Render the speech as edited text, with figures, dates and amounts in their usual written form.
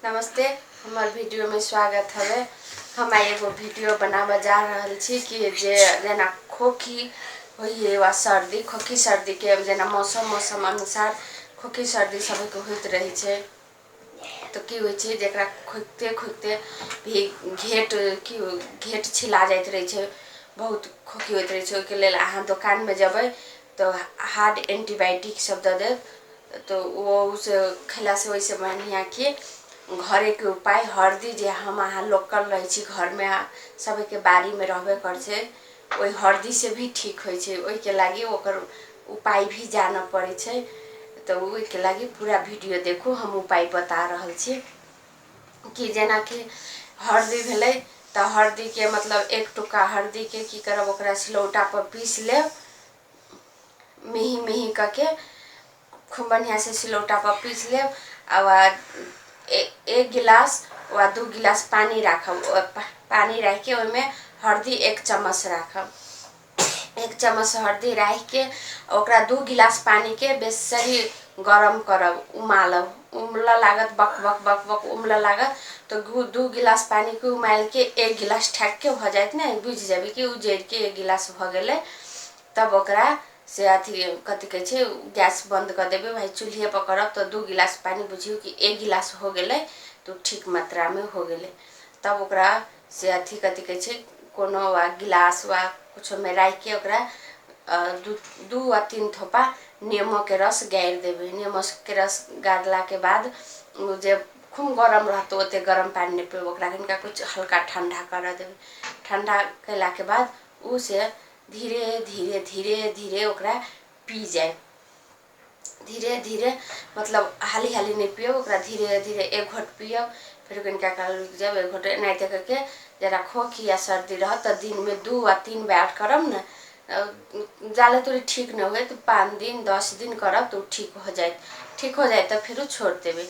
नमस्ते, हमार वीडियो में स्वागत है। हम एगो वीडियो बनावा जा रहल छी कि जेना खोखी होइए वा सर्दी खोखी सर्दी के जेना मौसम अनुसार खोखी सर्दी सबके होइत रही छे। तो की होइ छे जेकरा खोखते भी घेट छिला जाइत रही छे, बहुत खोखी होइत रही छे। ओके लेल अहाँ दुकान में जबै तो हार्ड एंटीबायोटिक सब दे दे, तो वो उस खैला से वैसे बढ़िया कि घरे के उपाय हरदी जे हम अहाँ लोकल रही छी घर में सबके बारी में रहबे कर छे, वही हरदी से भी ठीक होइ छे। ओई के लागी ओकर उपाय भी जाना पड़े छे। तो ओई के लागी पूरा वीडियो देखो, हम उपाय बता रहल छी कि जेना कि हरदी भेलै तो हरदी के मतलब एक टुक्का हरदी के की करब, ओकरा सिलौटा पर पीस ले मिही मिही करके खूब बढ़िया से सिलौटा पर पीस ले। और एक गिलास वा 2 गिलास पानी राखब, पानी रख के ओमे हरदी 1 चम्मच राखब। 1 चम्मच हरदी रख के ओकरा 2 गिलास पानी के बेसरी गरम करब, उमालब। उमला लागत बक बक बक बक उमला लागत तो 2 गिलास पानी के उमाल के 1 गिलास ठेक के हो जाए ना, बुझ जाबे कि उजड़ के 1 गिलास भ गेले। तब ओकरा से अथी कथी कहे छे गैस बंद कर देबे भाई, चूल्हे पर करब तो 2 गिलास पानी बुझियो कि 1 गिलास हो गेले तो ठीक मात्रा में हो गेले। तब ओकरा से अथी कथी कहे छे कोनो वा गिलास वा कुछ में रख के ओकरा 2 वा 3 थोपा नेमो के रस गार देबे। नेमो के रस गारला के बाद जे खूब गरम रहते ओते गरम पानी नहीं पे ओकरा कनिका कुछ हल्का ठंडा कर देबे। ठंडा कैला के बाद उ से धीरे धीरे धीरे धीरे ओकरा पी जाए। धीरे धीरे मतलब हाली हाली नहीं पियो, ओकरा धीरे धीरे 1 घोट पियो, फिर कनिका काल रुक जाब 1 घोट एनाहिते करके। जरा खोखी या सर्दी रह तो दिन में 2 वा 3 बार करब ना, जाले तो ठीक न हुए तो 5 दिन 10 दिन करब तो ठीक हो जाए। ठीक हो जाए तो फिर छोड़ देबे।